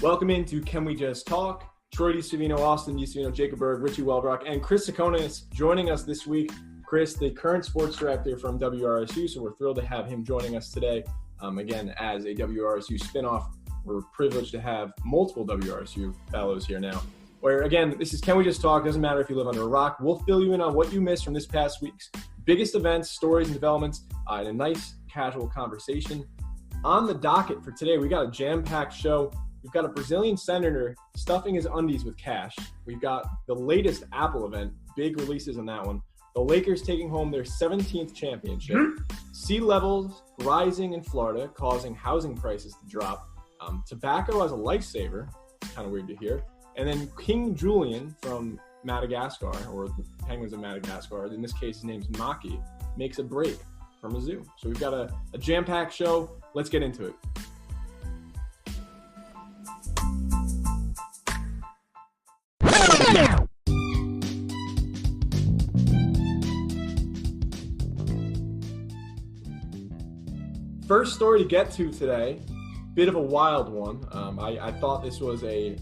Welcome into Can We Just Talk? Troy DiStevino, Austin DiStevino, Jacob Berg, Richie Welbrock, and Chris Sakonis joining us this week. Chris, the current sports director from WRSU, so we're thrilled to have him joining us today. Again, as a WRSU spinoff, we're privileged to have multiple WRSU fellows here now. Where, again, this is Can We Just Talk? Doesn't matter if you live under a rock. We'll fill you in on what you missed from this past week's biggest events, stories, and developments in a nice, casual conversation. On the docket for today, we got a jam-packed show. We've got a Brazilian senator stuffing his undies with cash. We've got the latest Apple event, big releases on that one. The Lakers taking home their 17th championship. Sea levels rising in Florida, causing housing prices to drop. Tobacco as a lifesaver, kind of weird to hear. And then King Julian from Madagascar, or the Penguins of Madagascar, in this case his name's Maki, makes a break from a zoo. So we've got a jam-packed show. Let's get into it. First story to get to today, bit of a wild one. I thought this was a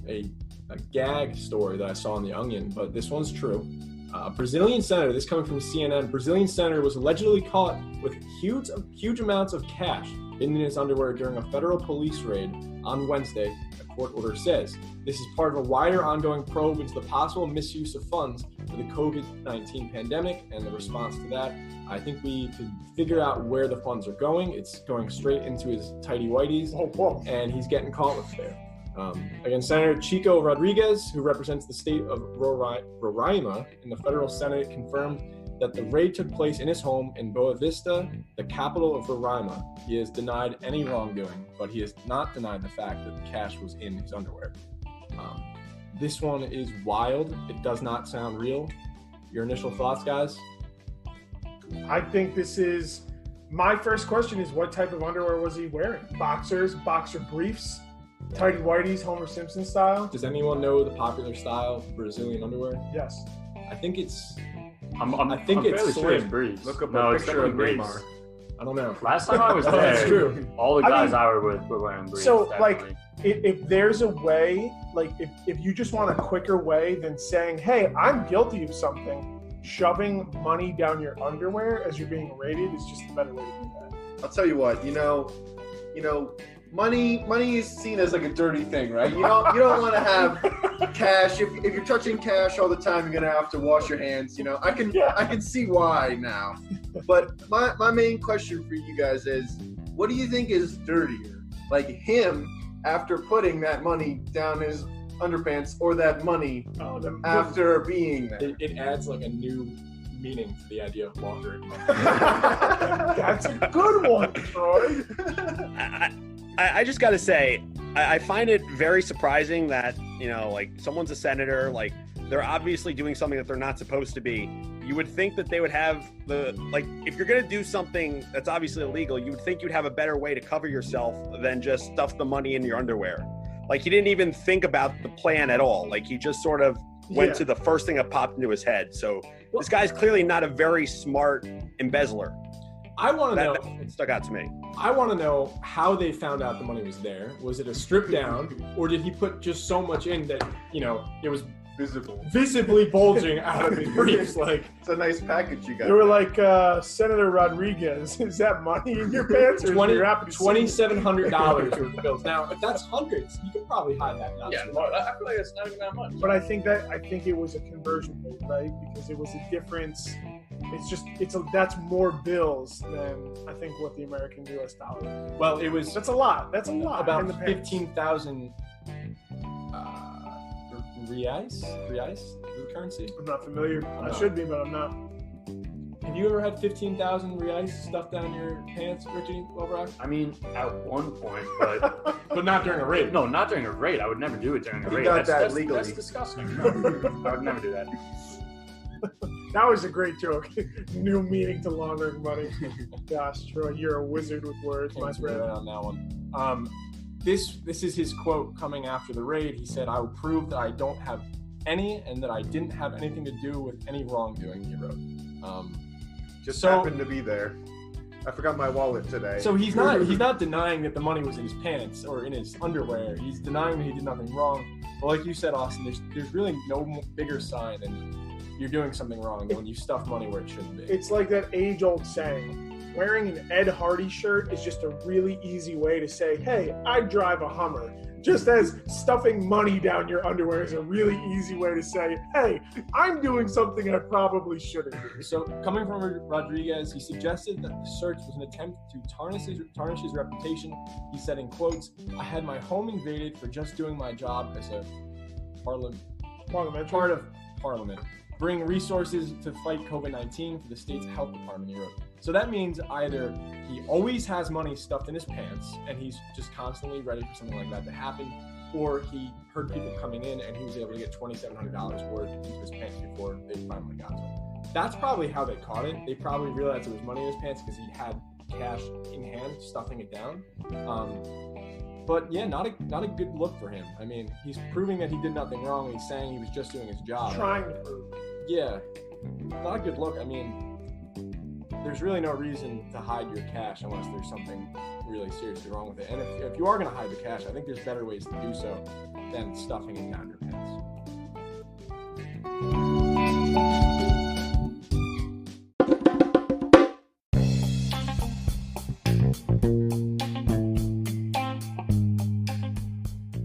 gag story that I saw on The Onion, but this one's true. A Brazilian senator, this coming from CNN, Brazilian senator was allegedly caught with huge amounts of cash hidden in his underwear during a federal police raid on Wednesday, a court order says. This is part of a wider ongoing probe into the possible misuse of funds for the COVID-19 pandemic and the response to that. I think we could figure out where the funds are going. It's going straight into his tidy whities, and he's getting caught with there. Again, Senator Chico Rodriguez, who represents the state of Roraima in the federal Senate, confirmed that the raid took place in his home in Boa Vista, the capital of Roraima. He has denied any wrongdoing, but he has not denied the fact that the cash was in his underwear. This one is wild. It does not sound real. Your initial thoughts, guys? I think this is, my first question is, what type of underwear was he wearing? Boxers, boxer briefs, tidy whities, Homer Simpson style? Does anyone know the popular style of Brazilian underwear? Yes. I think it's I'm it's slim. Briefs. Look up no, a it's picture of briefs. Neymar. I don't know. Last time I was there, That's true. all the guys I were with were wearing briefs. So, definitely. if there's a way, if you just want a quicker way than saying, hey, I'm guilty of something, shoving money down your underwear as you're being raided is just a better way to do that. I'll tell you what, money is seen as like a dirty thing, right? You don't want to have cash. If you're touching cash all the time, you're gonna have to wash your hands. I can see why now. But my main question for you guys is, what do you think is dirtier? Like him after putting that money down his underpants, or that money after being there? It adds like a new meaning to the idea of laundering. That's a good one, Troy. I just got to say, I find it very surprising that, someone's a senator, they're obviously doing something that they're not supposed to be. You would think that they would have if you're going to do something that's obviously illegal, you would think you'd have a better way to cover yourself than just stuff the money in your underwear. He didn't even think about the plan at all. He just sort of went to the first thing that popped into his head. So this guy's clearly not a very smart embezzler. I want to know. It stuck out to me. I want to know how they found out the money was there. Was it a strip down, or did he put just so much in that it was visibly bulging out of his briefs? It's a nice package you got. They were like, Senator Rodriguez, is that money in your pants? Or $2,700 worth of bills. Now, if that's hundreds, you could probably hide that. Yeah, I feel like it's not even that much. But I think it was a conversion rate, right? Because it was a difference. That's more bills than I think what the American U.S. dollar is. Well, that's a lot. That's a lot. About 15,000 reais, the currency. I'm not familiar. I should be, but I'm not. Have you ever had 15,000 reais stuffed down your pants, Richie Welbrock? I mean, at one point, but but not during a raid. No, not during a raid. I would never do it during a raid. That's legally. That's disgusting. No, I would never do that. That was a great joke. New meaning to laundering money. Gosh, Troy, you're a wizard with words, my friend. On that one. This is his quote coming after the raid. He said, "I will prove that I don't have any and that I didn't have anything to do with any wrongdoing," he wrote. Happened to be there. I forgot my wallet today. So he's not denying that the money was in his pants or in his underwear. He's denying that he did nothing wrong. But like you said, Austin, there's really no bigger sign than you're doing something wrong than when you stuff money where it shouldn't be. It's like that age-old saying. Wearing an Ed Hardy shirt is just a really easy way to say, hey, I drive a Hummer. Just as stuffing money down your underwear is a really easy way to say, hey, I'm doing something I probably shouldn't do. So coming from Rodriguez, he suggested that the search was an attempt to tarnish his reputation. He said in quotes, I had my home invaded for just doing my job as a part of Parliament. Bring resources to fight COVID-19 for the state's health department, he wrote. So that means either he always has money stuffed in his pants and he's just constantly ready for something like that to happen, or he heard people coming in and he was able to get $2,700 worth into his pants before they finally got to him. That's probably how they caught it. They probably realized there was money in his pants because he had cash in hand, stuffing it down. But yeah, not a good look for him. I mean, he's proving that he did nothing wrong. He's saying he was just doing his job. Trying to prove. Yeah, not a good look. I mean, there's really no reason to hide your cash unless there's something really seriously wrong with it. And if you are going to hide the cash, I think there's better ways to do so than stuffing it down your pants.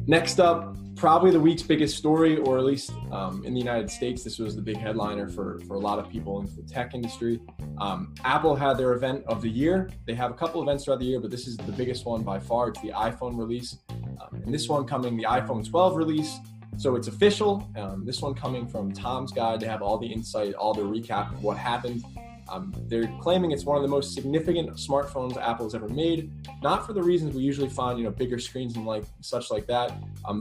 Next up, probably the week's biggest story, or at least in the United States, this was the big headliner for a lot of people in the tech industry. Apple had their event of the year. They have a couple events throughout the year, but this is the biggest one by far. It's the iPhone release. And this one coming, the iPhone 12 release. So it's official. This one coming from Tom's Guide. They have all the insight, all the recap of what happened. They're claiming it's one of the most significant smartphones Apple's ever made, not for the reasons we usually find, bigger screens and such like that.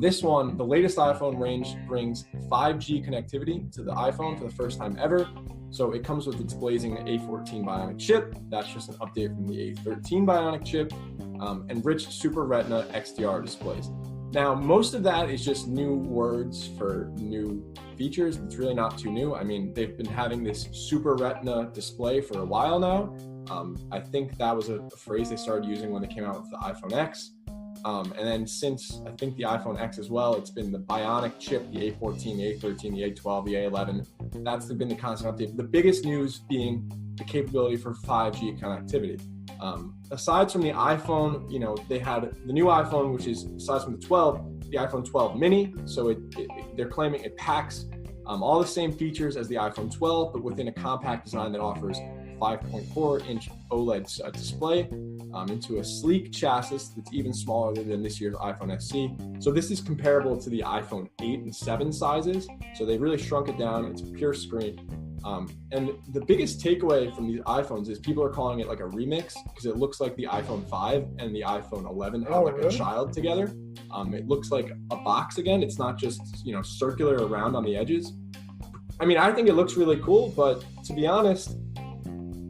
This one, the latest iPhone range, brings 5G connectivity to the iPhone for the first time ever. So it comes with its blazing A14 Bionic chip. That's just an update from the A13 Bionic chip, and rich Super Retina XDR displays. Now, most of that is just new words for new features. It's really not too new. I mean, they've been having this Super Retina display for a while now. I think that was a phrase they started using when they came out with the iPhone X. And then since, I think, the iPhone X as well, it's been the Bionic chip, the A14, the A13, the A12, the A11. That's been the constant update. The biggest news being the capability for 5G connectivity. Aside from the iPhone, they had the new iPhone, which is, aside from the 12, the iPhone 12 mini. So they're claiming it packs all the same features as the iPhone 12, but within a compact design that offers 5.4-inch OLED display into a sleek chassis that's even smaller than this year's iPhone SE. So this is comparable to the iPhone 8 and 7 sizes. So they really shrunk it down. It's a pure screen. And the biggest takeaway from these iPhones is people are calling it like a remix because it looks like the iPhone 5 and the iPhone 11 have a child together. It looks like a box again. It's not just, circular or round on the edges. I mean, I think it looks really cool, but to be honest,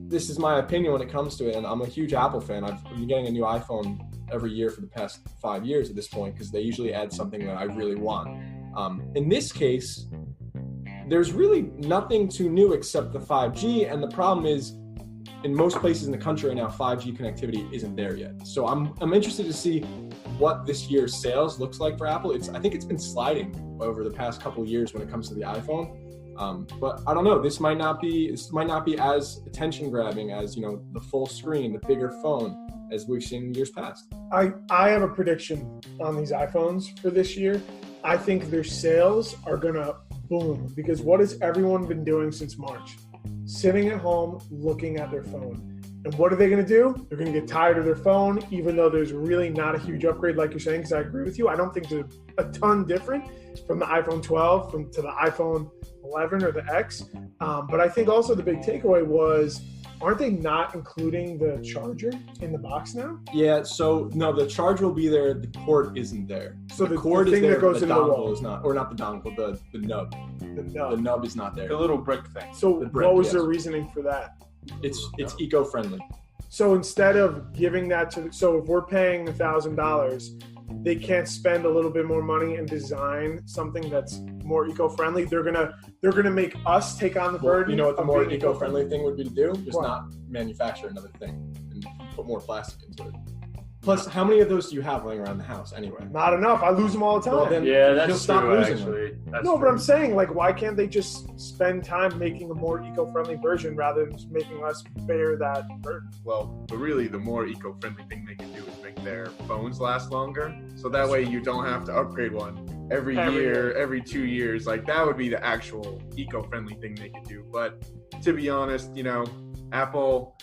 this is my opinion when it comes to it. And I'm a huge Apple fan. I've been getting a new iPhone every year for the past 5 years at this point because they usually add something that I really want. In this case, there's really nothing too new except the 5G, and the problem is, in most places in the country right now, 5G connectivity isn't there yet. So I'm interested to see what this year's sales looks like for Apple. I think it's been sliding over the past couple of years when it comes to the iPhone. But I don't know. This might not be as attention grabbing as the full screen, the bigger phone as we've seen in years past. I have a prediction on these iPhones for this year. I think their sales are gonna boom because what has everyone been doing since March? Sitting at home looking at their phone. And what are they going to do? They're going to get tired of their phone, even though there's really not a huge upgrade like you're saying, because I agree with you. I don't think there's a ton different from the iPhone 12 to the iPhone 11 or the X. But I think also the big takeaway was, aren't they not including the charger in the box now? Yeah, so no, the charger will be there. The cord isn't there. So the cord thing is there, that goes the into the dongle wall is not, or not the dongle, the nub. The nub is not there. The little brick thing. So The brick, what was yes. their reasoning for that? It's eco-friendly. So instead of giving that so if we're paying $1,000, they can't spend a little bit more money and design something that's more eco-friendly. They're gonna make us take on the burden. You know what the of more being eco-friendly thing would be to do? Just What? not manufacture another thing and put more plastic into it. Plus, how many of those do you have laying around the house anyway? Not enough. I lose them all the time. Well, then Yeah, he'll that's stop true, losing actually. That's no, true. but I'm saying, like, why can't they just spend time making a more eco-friendly version rather than just making us bear that burden? Well, but really, the more eco-friendly thing they can do is make their phones last longer. So that way you don't have to upgrade one every year, every 2 years. Like, that would be the actual eco-friendly thing they could do. But to be honest, Apple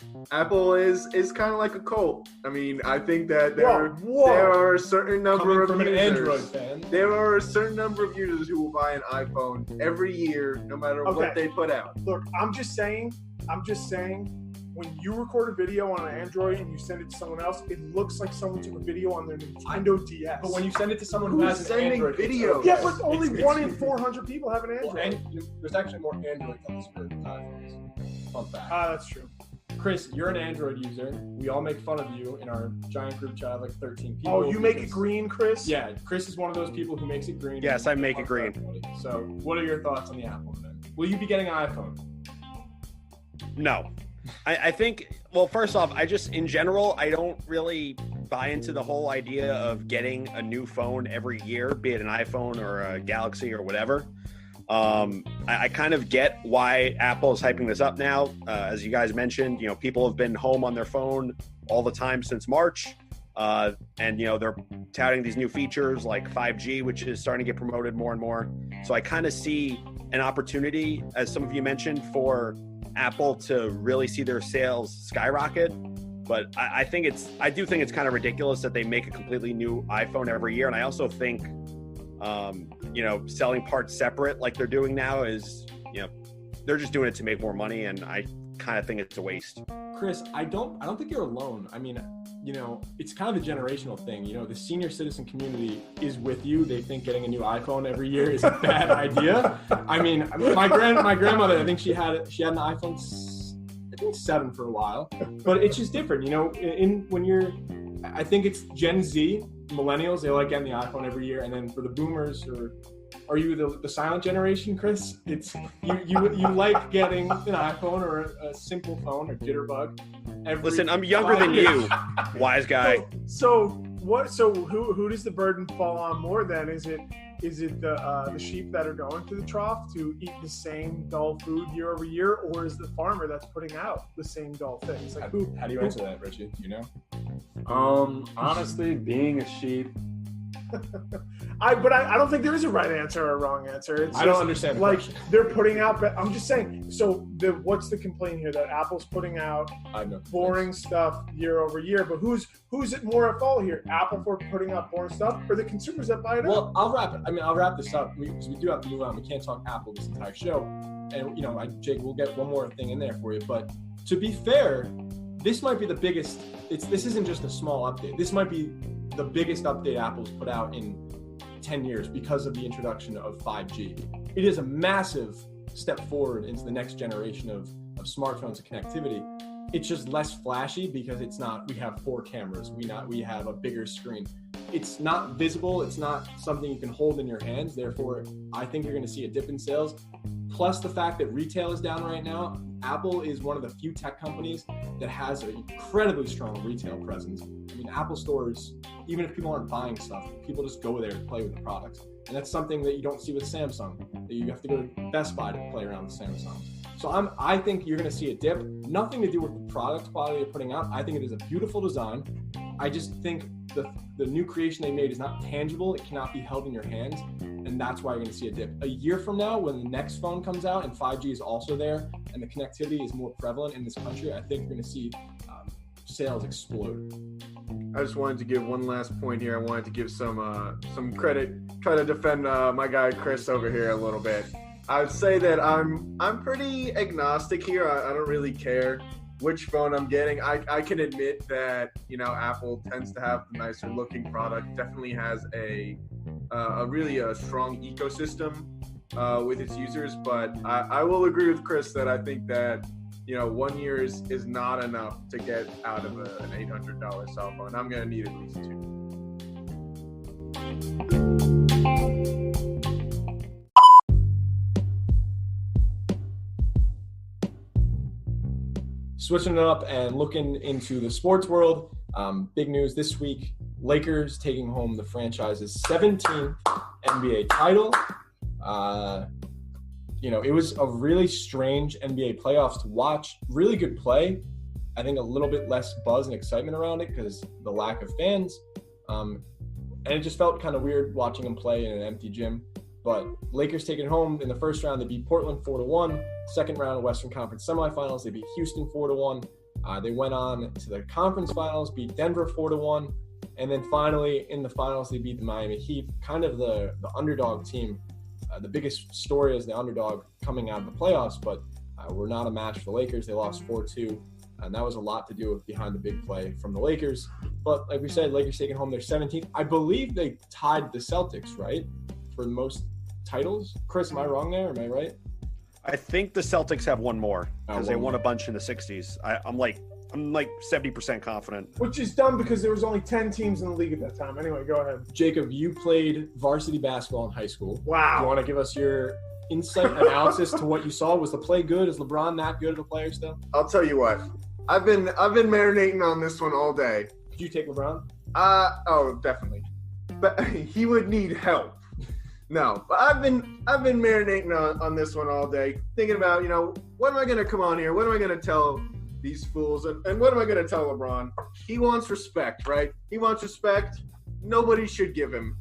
is kind of like a cult. I mean, I think that there are a certain number Coming of from users. an Android fan. There are a certain number of users who will buy an iPhone every year, no matter what they put out. Look, I'm just saying, when you record a video on an Android and you send it to someone else, it looks like someone took a video on their Nintendo DS. But when you send it to someone who Who's has an sending Android, videos? yeah, but only It's- 1 in 400 people have an Android. Well, and there's actually more Android phones than iPhones. Fun fact. That's true. Chris, you're an Android user. We all make fun of you in our giant group chat of like 13 people. Oh, you make it because- green, Chris? Yeah, Chris is one of those people who makes it green. Yes, I make it green. So, what are your thoughts on the Apple then? Will you be getting an iPhone? No. I think, well, first off, in general, I don't really buy into the whole idea of getting a new phone every year, be it an iPhone or a Galaxy or whatever. I kind of get why Apple is hyping this up now. As you guys mentioned, people have been home on their phone all the time since March. And, they're touting these new features like 5G, which is starting to get promoted more and more. So I kind of see an opportunity, as some of you mentioned, for Apple to really see their sales skyrocket. But I do think it's kind of ridiculous that they make a completely new iPhone every year. And I also think, selling parts separate like they're doing now is, they're just doing it to make more money. And I kind of think it's a waste. Chris, I don't think you're alone. I mean, it's kind of a generational thing. The senior citizen community is with you. They think getting a new iPhone every year is a bad idea. I mean, my grandmother, I think she had an iPhone, I think 7 for a while, but it's just different. I think it's Gen Z, millennials, they like getting the iPhone every year, and then for the boomers, or are you the silent generation, Chris? It's you like getting an iPhone or a simple phone or Jitterbug. Listen, I'm younger than you, wise guy. So who does the burden fall on more then? Is it the sheep that are going to the trough to eat the same dull food year over year, or is the farmer that's putting out the same dull things? Like how do you answer that, Richie? Do you know? Honestly, being a sheep, I don't think there is a right answer or a wrong answer. It's I don't understand. Like they're putting out. I'm just saying. So what's the complaint here? That Apple's putting out boring stuff year over year. But who's it more at fault here? Apple for putting out boring stuff, or the consumers that buy it? Well, I'll wrap this up because we do have to move on. We can't talk Apple this entire show, and Jake, we'll get one more thing in there for you. But to be fair, this might be the biggest. This isn't just a small update. This might be the biggest update Apple's put out in 10 years because of the introduction of 5G. It is a massive step forward into the next generation of smartphones and connectivity. It's just less flashy because it's not, we have 4 cameras, we have a bigger screen. It's not visible, it's not something you can hold in your hands, therefore I think you're gonna see a dip in sales. Plus the fact that retail is down right now, Apple is one of the few tech companies that has an incredibly strong retail presence. I mean, Apple stores, even if people aren't buying stuff, people just go there to play with the products. And that's something that you don't see with Samsung, that you have to go to Best Buy to play around with Samsung. So I think you're gonna see a dip, nothing to do with the product quality they're putting out. I think it is a beautiful design. I just think the new creation they made is not tangible. It cannot be held in your hands. And that's why you're going to see a dip. A year from now, when the next phone comes out and 5G is also there and the connectivity is more prevalent in this country, I think you're going to see sales explode. I just wanted to give one last point here. I wanted to give some credit, try to defend my guy Chris over here a little bit. I would say that I'm pretty agnostic here. I don't really care which phone I'm getting. I can admit that, Apple tends to have the nicer looking product, definitely has a really strong ecosystem with its users, but I will agree with Chris that I think that 1 year is not enough to get out of an $800 cell phone. I'm going to need at least 2. switching it up and looking into the sports world, big news this week, Lakers taking home the franchise's 17th NBA title. It was a really strange NBA playoffs to watch. Really good play. I think a little bit less buzz and excitement around it because the lack of fans. And it just felt kind of weird watching them play in an empty gym. But Lakers taking home in the first round, they beat Portland 4-1. Second round, Western Conference semifinals, they beat Houston 4-1. They went on to the conference finals, beat Denver 4-1. And then finally, in the finals, they beat the Miami Heat, kind of the underdog team. The biggest story is the underdog coming out of the playoffs, but we're not a match for the Lakers. They lost 4-2, and that was a lot to do with behind the big play from the Lakers. But like we said, Lakers taking home their 17th. I believe they tied the Celtics, right, for the most titles. Chris, am I wrong there? Am I right? I think the Celtics have one more because they won a bunch in the 60s. I'm like 70% confident. Which is dumb because there was only 10 teams in the league at that time. Anyway, go ahead. Jacob, you played varsity basketball in high school. Wow. Do you want to give us your insight analysis to what you saw? Was the play good? Is LeBron that good of a player still? I'll tell you what. I've been marinating on this one all day. Did you take LeBron? Oh, definitely. But he would need help. No, but I've been marinating on this one all day, thinking about, what am I going to come on here? What am I going to tell these fools? And what am I going to tell LeBron? He wants respect, right? He wants respect. Nobody should give him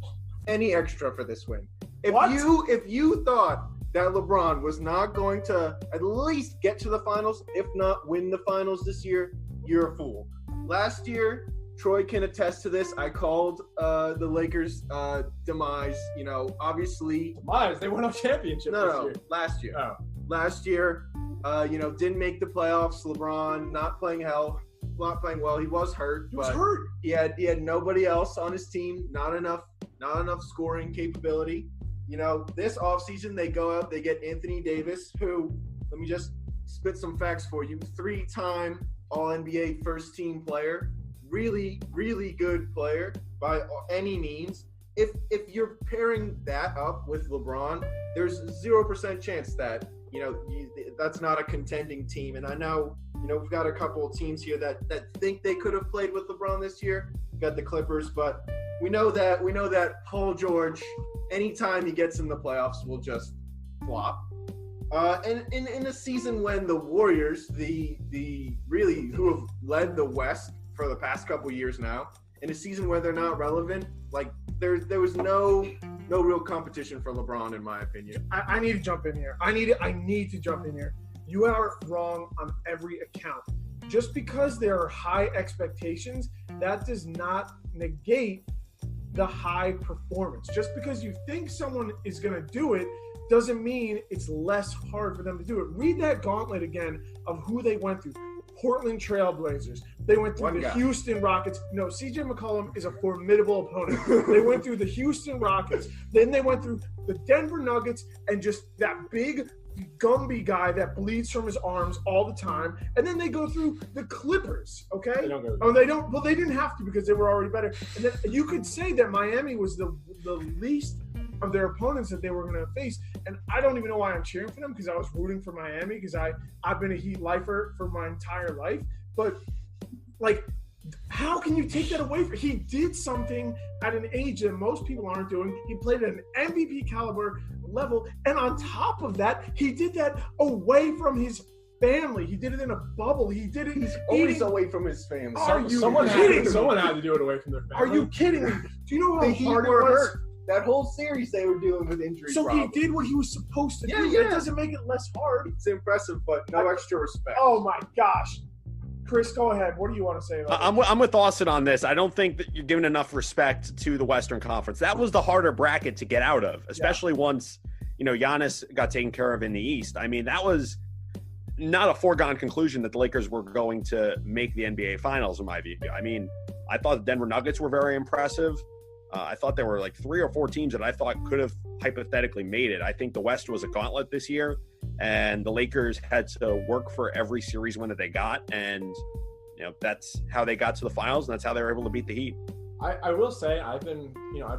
any extra for this win. If you thought that LeBron was not going to at least get to the finals, if not win the finals this year, you're a fool. Last year, Troy can attest to this. I called the Lakers' demise. Obviously. Demise? They won a championship this year. Last year. Oh. Last year, didn't make the playoffs. LeBron not playing well. He was hurt. He had nobody else on his team. Not enough scoring capability. This offseason they go out, they get Anthony Davis, who, let me just spit some facts for you. 3-time All-NBA first-team player. Really, really good player by any means. If you're pairing that up with LeBron, there's 0% chance that that's not a contending team. And I know we've got a couple of teams here that think they could have played with LeBron this year. We've got the Clippers, but we know that Paul George, anytime he gets in the playoffs, will just flop. And in a season when the Warriors, the really who have led the West for the past couple years now, in a season where they're not relevant, like there was no real competition for LeBron, in my opinion. I need to jump in here. I need to jump in here. You are wrong on every account. Just because there are high expectations, that does not negate the high performance. Just because you think someone is going to do it doesn't mean it's less hard for them to do it. Read that gauntlet again of who they went through. Portland Trailblazers. They went through the Houston Rockets. No, CJ McCollum is a formidable opponent. They went through the Houston Rockets. Then they went through the Denver Nuggets and just that big Gumby guy that bleeds from his arms all the time. And then they go through the Clippers, okay? They don't go they don't. Well, they didn't have to because they were already better. And then you could say that Miami was the least of their opponents that they were going to face. And I don't even know why I'm cheering for them because I was rooting for Miami because I've been a Heat lifer for my entire life. But, how can you take that away from? He did something at an age that most people aren't doing. He played at an MVP caliber level. And on top of that, he did that away from his family. He did it in a bubble. He did it. He's always away from his family. Someone had to do it away from their family. Are you kidding me? Do you know how hard it was? Hurt. That whole series they were dealing with injury problems. He did what he was supposed to do. That doesn't make it less hard. It's impressive, but no extra respect. Oh, my gosh. Chris, go ahead. What do you want to say about I'm with Austin on this. I don't think that you're giving enough respect to the Western Conference. That was the harder bracket to get out of, especially once, Giannis got taken care of in the East. I mean, that was not a foregone conclusion that the Lakers were going to make the NBA Finals, in my view. I mean, I thought the Denver Nuggets were very impressive. I thought there were 3 or 4 teams that I thought could have hypothetically made it. I think the West was a gauntlet this year, and the Lakers had to work for every series win that they got, and that's how they got to the finals, and that's how they were able to beat the Heat. I will say I've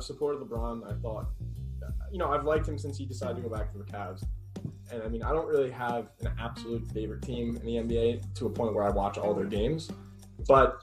supported LeBron. I thought, I've liked him since he decided to go back to the Cavs, and I mean, I don't really have an absolute favorite team in the NBA to a point where I watch all their games, but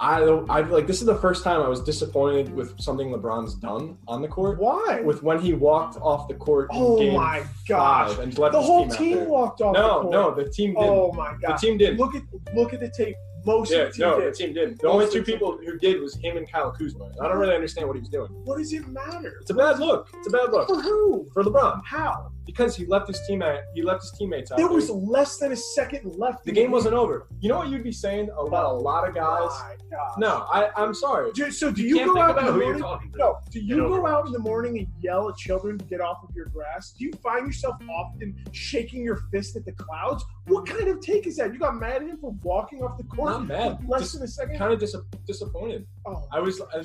I like this is the first time I was disappointed with something LeBron's done on the court. Why? With when he walked off the court in game my gosh! 5 and left The his whole team team out there. walked off the court. No, the team didn't. Oh my gosh! The team didn't. Look at the tape. Most of the team did. The team didn't. The only two people who did was him and Kyle Kuzma. I don't really understand what he was doing. What does it matter? It's a bad look. It's a bad look. For who? For LeBron. How? Because he left his teammates out There there. was less than a second left. The game wasn't over. You know what you'd be saying about a lot of guys? My gosh. No, I'm sorry. So do You you can't go think out in about the who you're morning? talking to. No. Do you Get over go it. out in the morning and yell at children to get off of your grass? Do you find yourself often shaking your fist at the clouds? What kind of take is that? You got mad at him for walking off the court? Not mad. Less than a second? Kind of disappointed. Oh.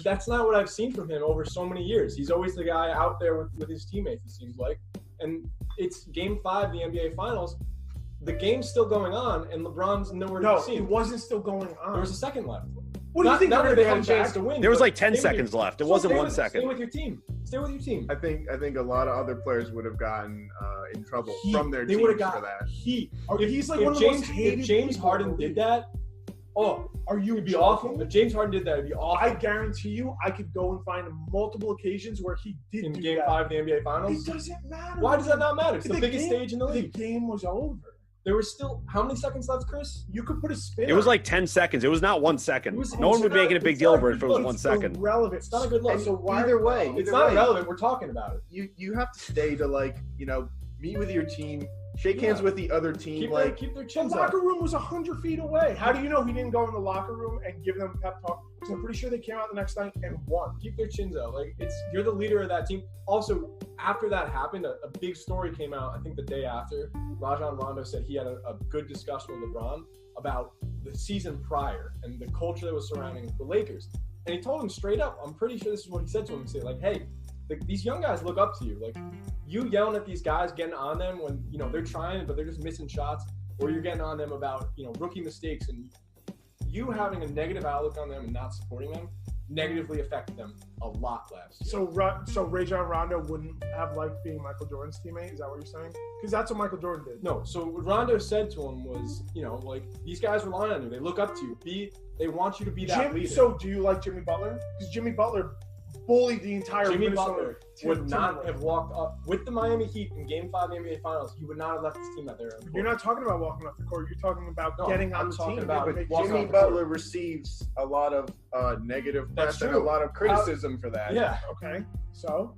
That's not what I've seen from him over so many years. He's always the guy out there with his teammates, it seems like. And it's game 5 of the NBA Finals. The game's still going on, and LeBron's nowhere to No, be it seen. wasn't still going There on. was a second left. What do you think? Not they're that they gonna had a come chance back? to win. There was but like 10 stay with seconds your- left. It So wasn't stay 1 with- second. Stay with your team. Stay with your team. I think a lot of other players would have gotten in trouble Heat. from their They teams would have for got that. heat. He's like one of the most hated If James people in Harden the did league. that, Are you it'd be joking? awful. If James Harden did that, it'd be awful. I guarantee you, I could go and find multiple occasions where he did in do game that. 5 of the NBA It Finals. doesn't matter. Why does that not matter? It's the biggest game- stage in the The league. game was over. There was still how many seconds left, Chris? You could put a spin. It was on like 10 seconds. It was not 1 second. It was- No one would be it's making a not- big it's deal not over it if it was good. 1 It's second. irrelevant. It's not a good look. And So why- either way, It's not relevant. We're talking about it. you have to stay to meet with your team, shake hands with the other team, Keep their The chins up. locker room was 100 feet away. How do you know he didn't go in the locker room and give them a pep talk? Because I'm pretty sure they came out the next night and won. Keep their chins out. You're the leader of that team. Also, after that happened, a big story came out. I think the day after, Rajon Rondo said he had a good discussion with LeBron about the season prior and the culture that was surrounding the Lakers. And he told him straight up. I'm pretty sure this is what he said to him. He said, hey, these young guys look up to you. You yelling at these guys, getting on them when they're trying, but they're just missing shots, or you're getting on them about rookie mistakes, and you having a negative outlook on them and not supporting them negatively affected them a lot last year. So Rajon Rondo wouldn't have liked being Michael Jordan's teammate? Is that what you're saying? Because that's what Michael Jordan did. No. So what Rondo said to him was, these guys rely on you. They look up to you. They want you to be that leader. So do you like Jimmy Butler? Because Jimmy Butler bullied the entire Jimmy Minnesota Butler would not have walked up with the Miami Heat in Game 5 of the NBA Finals. He would not have left his team out there. You're not talking about walking off the court. You're talking about No, getting on I'm the talking team. about Make walking Jimmy off the court. Butler receives a lot of negative That's press and a true. lot of criticism for that. Yeah. Okay. So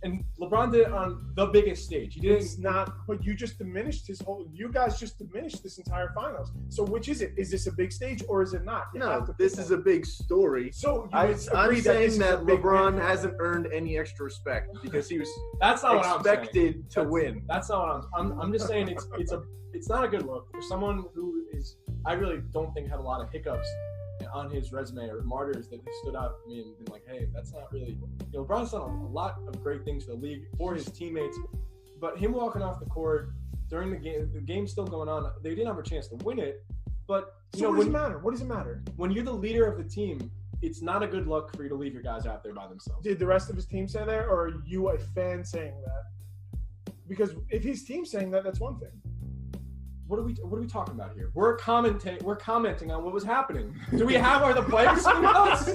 And LeBron did it on the biggest stage. He didn't. it's not, but you just diminished you guys just diminished this entire finals. So which is it? Is this a big stage or is it not? You have No, to this pick is a one. big story. So you I'm would agree saying this is a that big LeBron win? hasn't earned any extra respect because he was That's not what I'm saying. expected to win. That's not what I'm just saying it's not a good look for someone who is I really don't think had a lot of hiccups on his resume or martyrs that stood out for me and been like, hey, that's not really LeBron's done a lot of great things for the league for his teammates, but him walking off the court during the game's still going on, they didn't have a chance to win it. But So what does it matter? What does it matter? when you're the leader of the team, it's not a good look for you to leave your guys out there by themselves. Did the rest of his team say that, or are you a fan saying that? Because if his team's saying that, that's one thing. What are we talking about here? We're commenting on what was happening. Do we have the players sitting with us?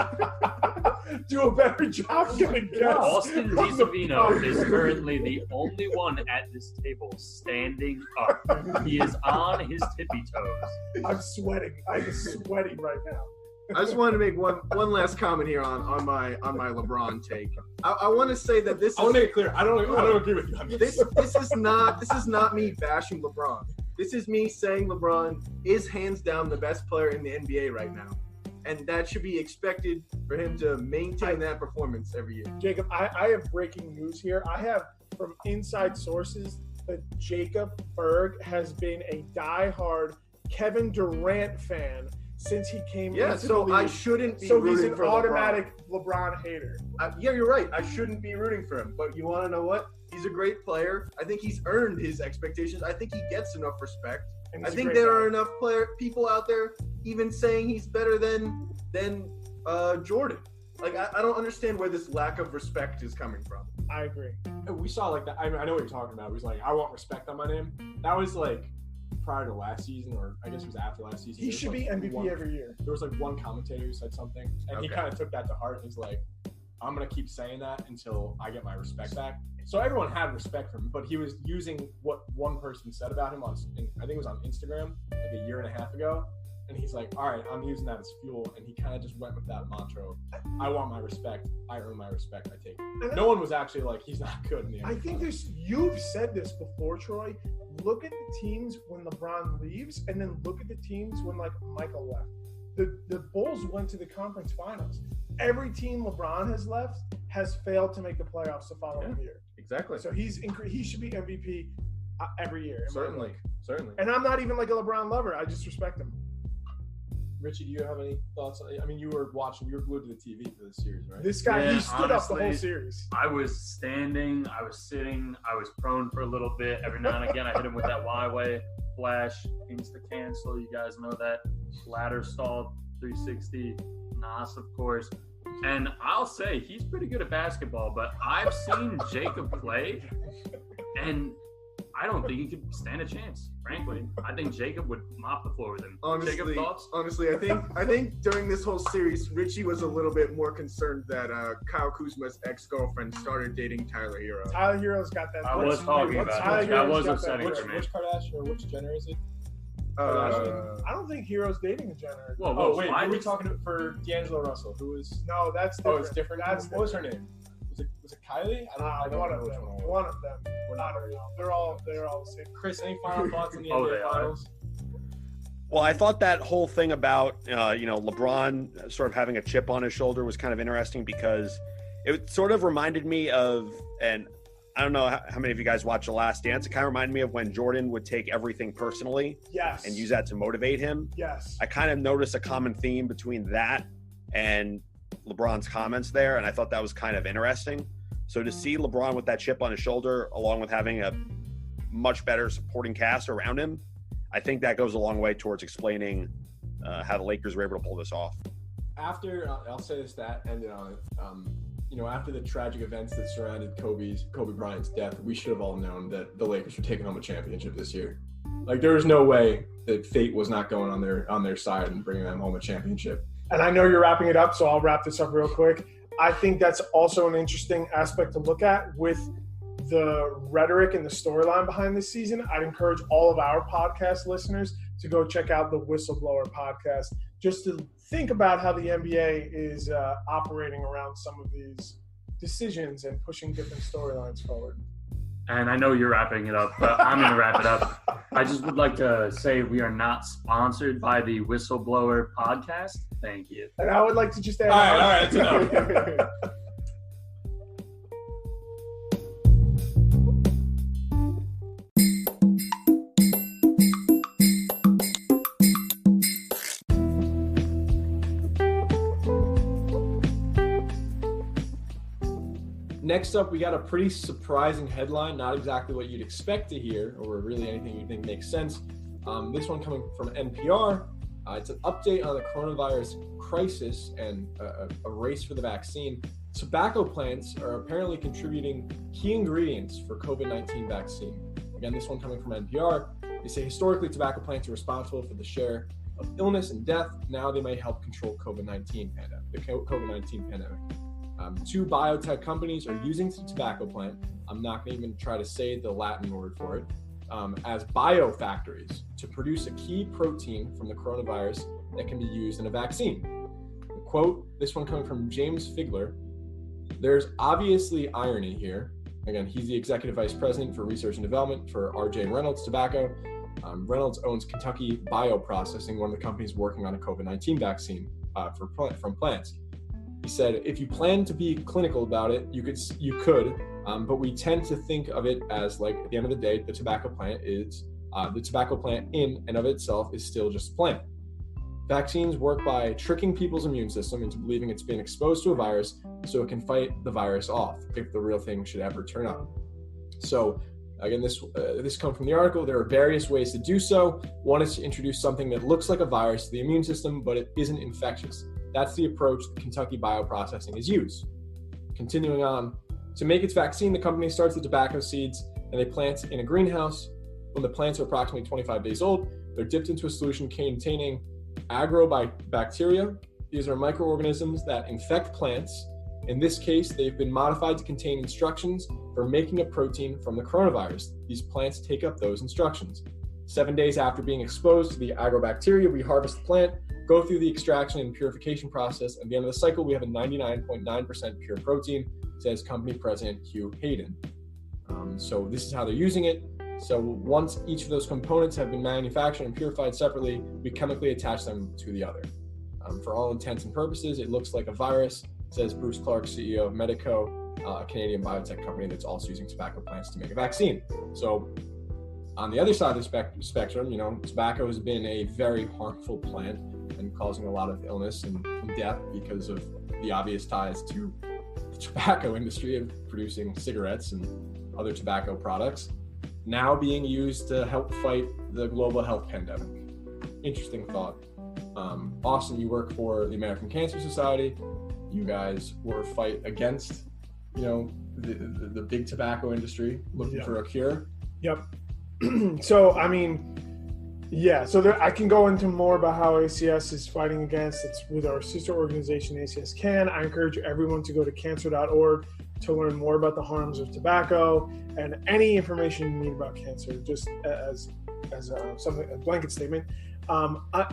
Do a better job getting guests. Austin DiSavino is currently the only one at this table standing up. He is on his tippy toes. I'm sweating. I'm sweating right now. I just wanted to make one last comment here on my LeBron take. I want to say that this I want to is make it clear. I don't agree with you on this. this is not me bashing LeBron. This is me saying LeBron is hands down the best player in the NBA right now, and that should be expected for him to maintain that performance every year. Jacob, I have breaking news here. I have from inside sources that Jacob Berg has been a diehard Kevin Durant fan since he came Yeah, into so the I league. shouldn't be So rooting he's an for automatic LeBron hater. Yeah, you're right. I shouldn't be rooting for him. But you want to know what? He's a great player. I think he's earned his expectations. I think he gets enough respect. And I he's a think great there guy. are enough people out there even saying he's better than Jordan. Like I don't understand where this lack of respect is coming from. I agree. We saw like that. I know what you're talking about. He was like, I want respect on my name. That was like prior to last season, or I guess it was after last season. He should be MVP every year. There was like one commentator who said something, and he kind of took that to heart. And he's like, I'm going to keep saying that until I get my respect back. So everyone had respect for him, but he was using what one person said about him I think it was on Instagram like a year and a half ago. And he's like, all right, I'm using that as fuel. And he kind of just went with that mantra of, I want my respect. I earn my respect. I take it. No one was actually like, he's not good in the NBA. I think you've said this before, Troy. Look at the teams when LeBron leaves, and then look at the teams when like Michael left. The Bulls went to the conference finals. Every team LeBron has left has failed to make the playoffs the following year. Exactly. So he should be MVP every year. Certainly. And I'm not even like a LeBron lover. I just respect him. Richie, do you have any thoughts? I mean, you were glued to the TV for this series, right? This guy, he stood up the whole honestly, series. I was standing, I was sitting, I was prone for a little bit. Every now and again, I hit him with that Y-way flash, insta-cancel. You guys know that. Ladder stall, 360, Nas, of course. And I'll say, he's pretty good at basketball, but I've seen Jacob play, and I don't think he could stand a chance, frankly. I think Jacob would mop the floor with him. Jacob, thoughts? Honestly, I think during this whole series, Richie was a little bit more concerned that Kyle Kuzma's ex-girlfriend started dating Tyler Hero. Tyler Hero's got that. I was talking about it. That was upsetting for me. Which Kardashian or which Jenner is it? I don't think Hero's dating a Jenner. Whoa, wait, why are we talking for D'Angelo Russell? Who is? No, that's different. Oh, it's different. What was her name? Was it Kylie? I don't one know of which them. one. One of them. I don't know. They're all the same. Chris, any final thoughts on the Oh, NBA they are. Finals? Well, I thought that whole thing about LeBron sort of having a chip on his shoulder was kind of interesting because it sort of reminded me of, and I don't know how many of you guys watch The Last Dance. It kind of reminded me of when Jordan would take everything personally and use that to motivate him. Yes. I kind of noticed a common theme between that and LeBron's comments there, and I thought that was kind of interesting. So to see LeBron with that chip on his shoulder, along with having a much better supporting cast around him, I think that goes a long way towards explaining how the Lakers were able to pull this off. After, I'll say this stat, and after the tragic events that surrounded Kobe Bryant's death, we should have all known that the Lakers were taking home a championship this year. Like, there was no way that fate was not going on their side and bringing them home a championship. And I know you're wrapping it up, so I'll wrap this up real quick. I think that's also an interesting aspect to look at with the rhetoric and the storyline behind this season. I'd encourage all of our podcast listeners to go check out the Whistleblower podcast just to think about how the NBA is operating around some of these decisions and pushing different storylines forward. And I know you're wrapping it up, but I'm going to wrap it up. I just would like to say we are not sponsored by the Whistleblower podcast. Thank you. And I would like to just add... All right, that's enough. Next up, we got a pretty surprising headline, not exactly what you'd expect to hear or really anything you think makes sense. This one coming from NPR. It's an update on the coronavirus crisis and a race for the vaccine. Tobacco plants are apparently contributing key ingredients for COVID-19 vaccine. Again, this one coming from NPR. They say historically tobacco plants are responsible for the share of illness and death. Now they may help control the COVID-19 pandemic. Two biotech companies are using the tobacco plant. I'm not going to even try to say the Latin word for it, as biofactories to produce a key protein from the coronavirus that can be used in a vaccine. Quote, this one coming from James Figler. There's obviously irony here. Again, he's the executive vice president for research and development for R.J. Reynolds Tobacco. Reynolds owns Kentucky Bioprocessing, one of the companies working on a COVID-19 vaccine from plants. He said, if you plan to be clinical about it, you could, but we tend to think of it as like, at the end of the day, the tobacco plant in and of itself is still just a plant. Vaccines work by tricking people's immune system into believing it's been exposed to a virus so it can fight the virus off if the real thing should ever turn up. So again, this comes from the article. There are various ways to do so. One is to introduce something that looks like a virus to the immune system, but it isn't infectious. That's the approach that Kentucky Bioprocessing has used. Continuing on, To make its vaccine, the company starts the tobacco seeds and they plant in a greenhouse. When the plants are approximately 25 days old, they're dipped into a solution containing agrobacteria. These are microorganisms that infect plants. In this case, they've been modified to contain instructions for making a protein from the coronavirus. These plants take up those instructions. 7 days after being exposed to the agrobacteria, we harvest the plant, go through the extraction and purification process. At the end of the cycle, we have a 99.9% pure protein, says company president Hugh Hayden. So this is how they're using it. So once each of those components have been manufactured and purified separately, we chemically attach them to the other. For all intents and purposes, it looks like a virus, says Bruce Clark, CEO of Medico, a Canadian biotech company that's also using tobacco plants to make a vaccine. So on the other side of the spectrum, tobacco has been a very harmful plant and causing a lot of illness and death because of the obvious ties to the tobacco industry of producing cigarettes and other tobacco products, now being used to help fight the global health pandemic. Interesting thought. Austin, you work for the American Cancer Society. You guys were fight against, the big tobacco industry looking for a cure. Yep. So, I can go into more about how ACS is fighting against. It's with our sister organization, ACS Can. I encourage everyone to go to cancer.org to learn more about the harms of tobacco and any information you need about cancer, just as a blanket statement.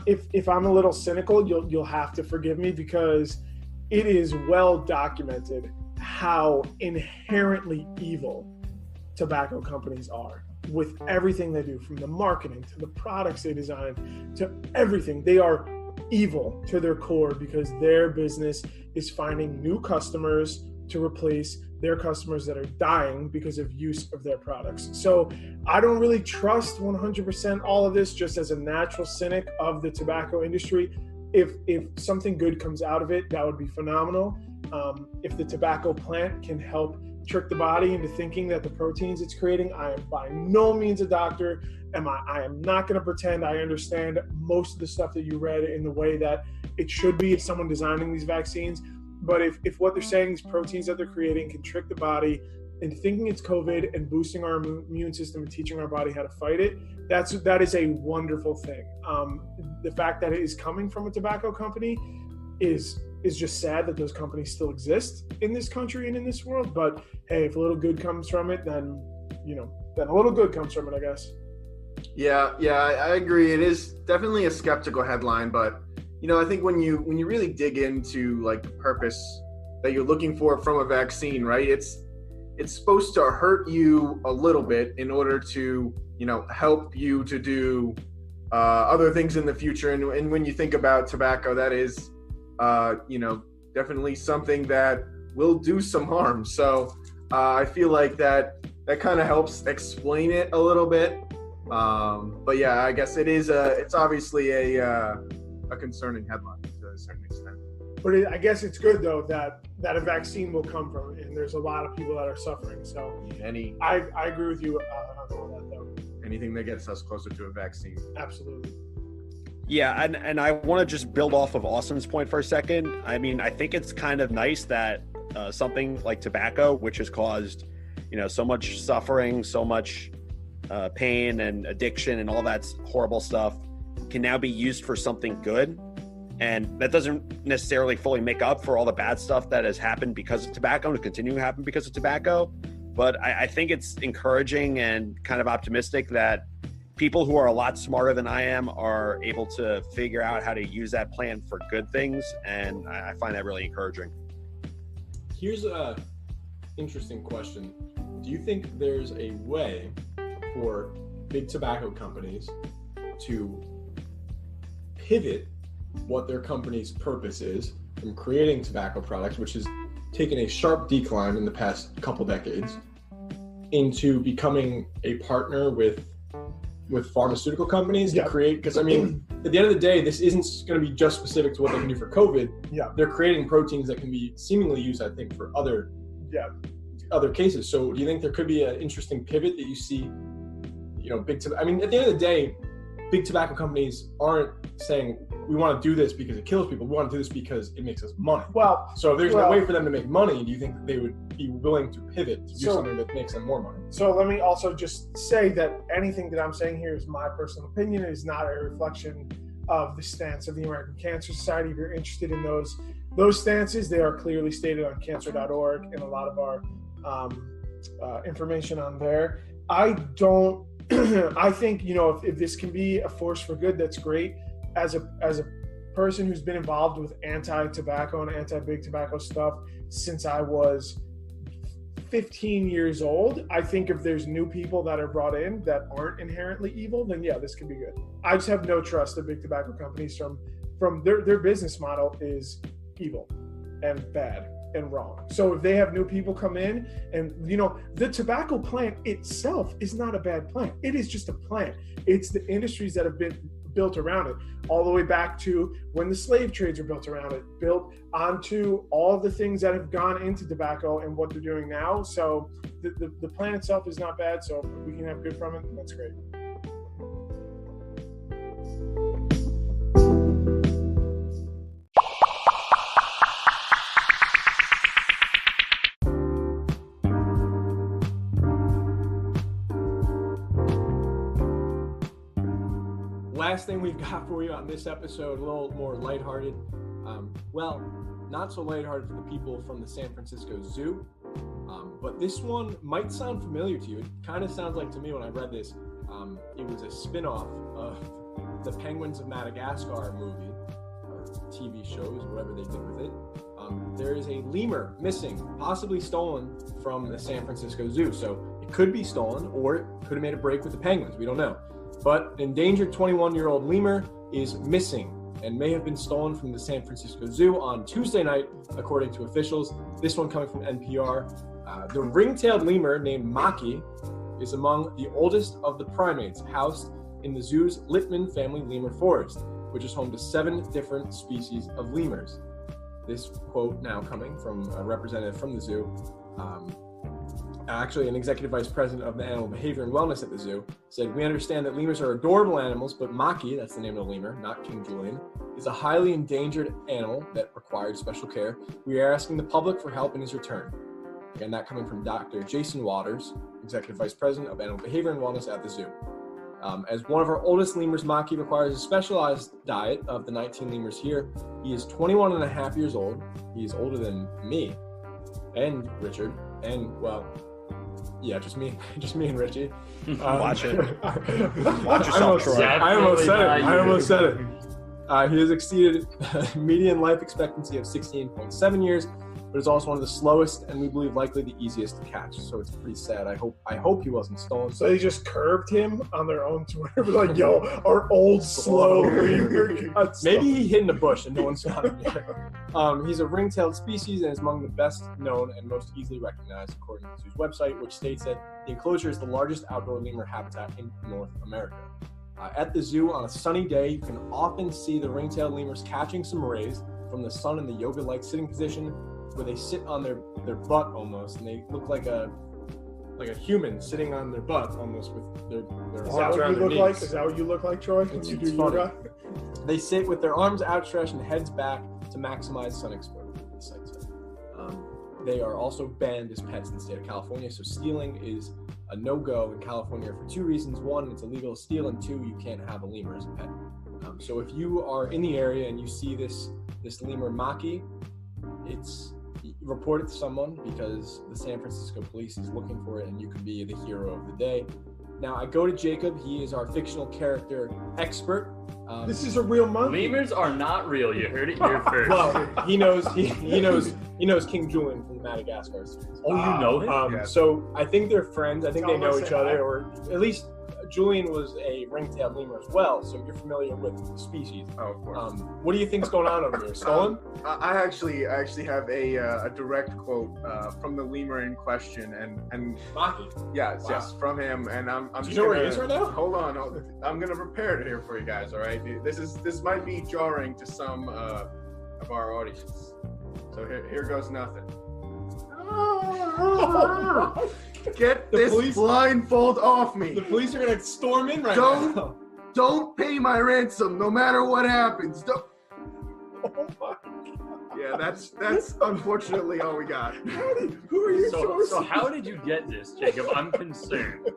If I'm a little cynical, you'll have to forgive me, because it is well documented how inherently evil tobacco companies are with everything they do, from the marketing to the products they design to everything. They are evil to their core because their business is finding new customers to replace their customers that are dying because of use of their products. So I don't really trust 100% all of this, just as a natural cynic of the tobacco industry. If something good comes out of it, that would be phenomenal. If the tobacco plant can help trick the body into thinking that the proteins it's creating, I am by no means a doctor. I am not going to pretend I understand most of the stuff that you read in the way that it should be if someone designing these vaccines. But if what they're saying, these proteins that they're creating can trick the body into thinking it's COVID and boosting our immune system and teaching our body how to fight it, that is a wonderful thing. The fact that it is coming from a tobacco company is just sad that those companies still exist in this country and in this world. But hey, if a little good comes from it, then a little good comes from it, I guess. Yeah, I agree. It is definitely a skeptical headline, but I think when you really dig into like the purpose that you're looking for from a vaccine, right? It's supposed to hurt you a little bit in order to help you to do other things in the future. And when you think about tobacco, that is definitely something that will do some harm. So I feel like that kind of helps explain it a little bit. But yeah, I guess it's obviously a concerning headline to a certain extent. But I guess it's good though that a vaccine will come from it, and there's a lot of people that are suffering. So I agree with you on all that though. Anything that gets us closer to a vaccine. Absolutely. Yeah, and I want to just build off of Austin's point for a second. I think it's kind of nice that something like tobacco, which has caused, so much suffering, so much pain and addiction and all that horrible stuff, can now be used for something good. And that doesn't necessarily fully make up for all the bad stuff that has happened because of tobacco and continue to happen because of tobacco. But I think it's encouraging and kind of optimistic that people who are a lot smarter than I am are able to figure out how to use that plant for good things. And I find that really encouraging. Here's a interesting question. Do you think there's a way for big tobacco companies to pivot what their company's purpose is from creating tobacco products, which has taken a sharp decline in the past couple decades, into becoming a partner with pharmaceutical companies to create? Because at the end of the day, this isn't going to be just specific to what they can do for COVID. Yeah, they're creating proteins that can be seemingly used, I think, for other cases. So do you think there could be an interesting pivot that you see? Big tobacco. At the end of the day, big tobacco companies aren't saying we want to do this because it kills people. We want to do this because it makes us money. Well, so if there's no way for them to make money, do you think that they would be willing to pivot to do something that makes them more money? So let me also just say that anything that I'm saying here is my personal opinion. It is not a reflection of the stance of the American Cancer Society. If you're interested in those stances, they are clearly stated on cancer.org and a lot of our information on there. I think, if this can be a force for good, that's great. As a person who's been involved with anti-tobacco and anti-big tobacco stuff since I was 15 years old, I think if there's new people that are brought in that aren't inherently evil, then yeah, this could be good. I just have no trust of big tobacco companies from their business model is evil and bad and wrong. So if they have new people come in and, the tobacco plant itself is not a bad plant. It is just a plant. It's the industries that have been built around it, all the way back to when the slave trades were built around it, built onto all of the things that have gone into tobacco and what they're doing now. So the plant itself is not bad. So if we can have good from it, that's great. Last thing we've got for you on this episode, a little more lighthearted. Not so lighthearted for the people from the San Francisco Zoo, but this one might sound familiar to you. It kind of sounds like to me when I read this, it was a spin-off of the Penguins of Madagascar movie, or TV shows, whatever they did with it. There is a lemur missing, possibly stolen from the San Francisco Zoo. So it could be stolen, or it could have made a break with the Penguins. We don't know. But an endangered 21-year-old lemur is missing and may have been stolen from the San Francisco Zoo on Tuesday night, according to officials. This one coming from NPR. The ring-tailed lemur named Maki is among the oldest of the primates housed in the zoo's Littman family lemur forest, which is home to 7 different species of lemurs. This quote now coming from a representative from the zoo. Actually, an executive vice president of the animal behavior and wellness at the zoo said, "We understand that lemurs are adorable animals, but Maki, that's the name of the lemur, not King Julian, is a highly endangered animal that requires special care. We are asking the public for help in his return." Again, that coming from Dr. Jason Waters, executive vice president of animal behavior and wellness at the zoo. As one of our oldest lemurs, Maki requires a specialized diet of the 19 lemurs here. He is 21 and a half years old. He is older than me and Richard, and yeah, just me and Richie. Watch it. Watch yourself, Troy. I almost said it. He has exceeded median life expectancy of 16.7 years, but is also one of the slowest and we believe likely the easiest to catch. So it's pretty sad. I hope he wasn't stolen. So they just curved him on their own Twitter, like, "Yo, our old slow lemur." Maybe he hid in a bush and no one saw him yet. He's a ring-tailed species and is among the best known and most easily recognized, according to the zoo's website, which states that the enclosure is the largest outdoor lemur habitat in North America. At the zoo, on a sunny day, you can often see the ring-tailed lemurs catching some rays from the sun in the yoga-like sitting position, where they sit on their butt almost, and they look like a human sitting on their butt almost with their arms around their knees. Is that what you look like, Troy? When you do yoga? They sit with their arms outstretched and heads back to maximize sun exposure. They are also banned as pets in the state of California, so stealing is a no-go in California for 2 reasons. 1, it's illegal to steal, and 2, you can't have a lemur as a pet. So if you are in the area and you see this lemur Maki, report it to someone because the San Francisco police is looking for it and you could be the hero of the day. Now I go to Jacob. He is our fictional character expert. This is a real monkey. Lemurs are not real. You heard it here first. Well, he knows King Julian from Madagascar. Oh, you know him? Yeah. So I think they're friends. I think they know each other, or at least Julian was a ring-tailed lemur as well, so you're familiar with the species. Oh, of course. What do you think's going on over here? Stolen? I actually have a direct quote from the lemur in question, and Maki. Yes, Wow. Yes, from him, and I'm Do just you know where he gonna- is right now? Hold on, I'm gonna prepare it here for you guys. All right, this might be jarring to some of our audience, so here goes nothing. Get this blindfold off me. The police are gonna storm in right Don't now. Don't pay my ransom, no matter what happens. Don't. Oh my. Yeah, that's unfortunately all we got. Who are you sourcing? So how did you get this, Jacob? I'm concerned.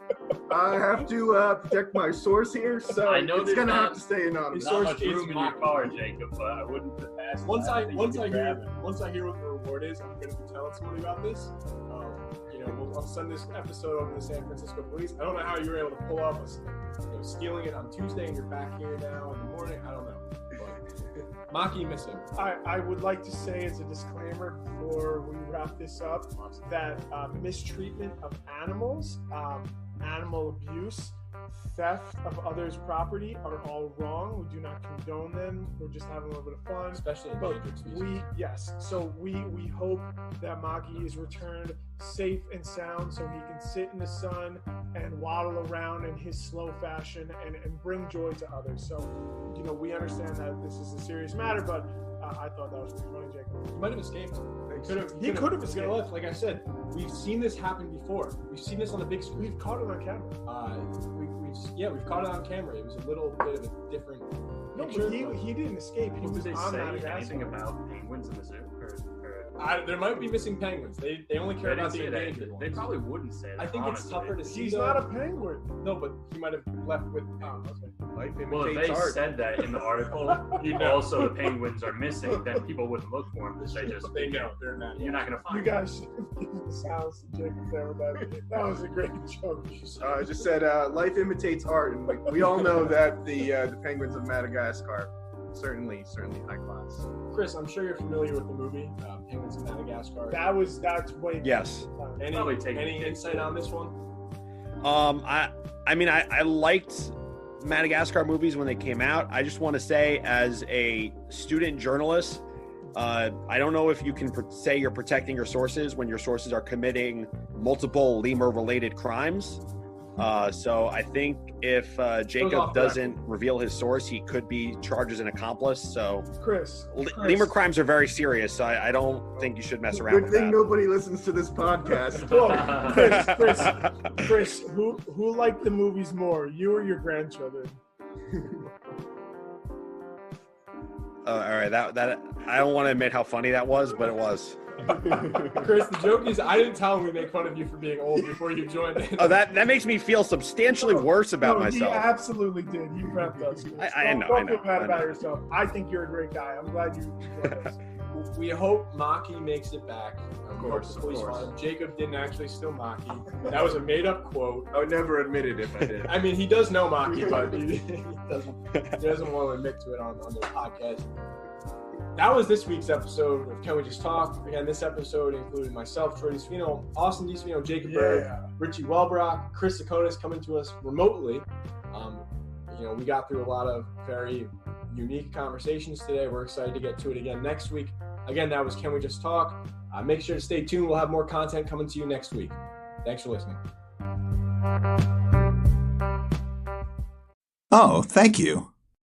I have to protect my source here, so I know it's there's gonna not- have to stay anonymous. Not much is room in your car, Jacob, but I wouldn't put past Once that. I think once you I could hear grab it. once I hear what the reward is, I'm going to be telling somebody about this. I'll send this episode over to the San Francisco police. I don't know how you were able to pull off stealing it on Tuesday and you're back here now in the morning. I don't know. But Maki missing. I would like to say as a disclaimer before we wrap this up that mistreatment of animals, animal abuse, theft of others' property are all wrong. We do not condone them. We're just having a little bit of fun. Especially But endangered species. we hope that Maki is returned safe and sound so he can sit in the sun and waddle around in his slow fashion and bring joy to others. So, we understand that this is a serious matter, but I thought that was pretty funny, Jacob. He might have escaped. He could have escaped. escaped. Left. Like I said, we've seen this happen before. We've seen this on the big screen. We've caught it on camera. We've caught it on camera. It was a little bit of a different No, picture. but he didn't escape. He Did was they on say Madagascar. anything about penguins in the zoo? There might be missing penguins. They only care They about didn't the say endangered that. ones. They probably wouldn't say that. I think it's honestly. tougher to see. He's though. not a penguin. No, but he might have left with. Life Well, if imitates they art. said that in the article, also the penguins are missing, then people wouldn't look for them because they just They know they're not. you're not gonna You find guys should give the sounds to Jacob there with that. That was a great joke. I just said life imitates art, and we all know that the penguins of Madagascar certainly high class. Chris, I'm sure you're familiar with the movie Penguins of Madagascar. That's way. Yes. Probably take Any it. insight on this one? I liked Madagascar movies when they came out. I just want to say, as a student journalist, I don't know if you can say you're protecting your sources when your sources are committing multiple lemur-related crimes. So I think if Jacob doesn't reveal his source, he could be charged as an accomplice. So Chris. lemur crimes are very serious. So I don't think you should mess around Good with thing that. nobody listens to this podcast. Chris, who liked the movies more, you or your grandchildren? All right, that I don't want to admit how funny that was, but it was. Chris, the joke is I didn't tell him we make fun of you for being old before you joined in. Oh, that makes me feel substantially worse about myself. He absolutely did. You prepped us. Chris. I know. Don't feel bad about yourself. I think you're a great guy. I'm glad you joined us. We hope Maki makes it back. Of course, the police of course. find him. Jacob didn't actually steal Maki. That was a made-up quote. I would never admit it if I did. I mean, he does know Maki, but he doesn't want to admit to it on the podcast. That was this week's episode of Can We Just Talk? Again, this episode included myself, Troy DeSfino, Austin DeSfino, Jacob Berg, Richie Welbrock, Chris Sakonis coming to us remotely. We got through a lot of very unique conversations today. We're excited to get to it again next week. Again, that was Can We Just Talk? Make sure to stay tuned. We'll have more content coming to you next week. Thanks for listening. Oh, thank you.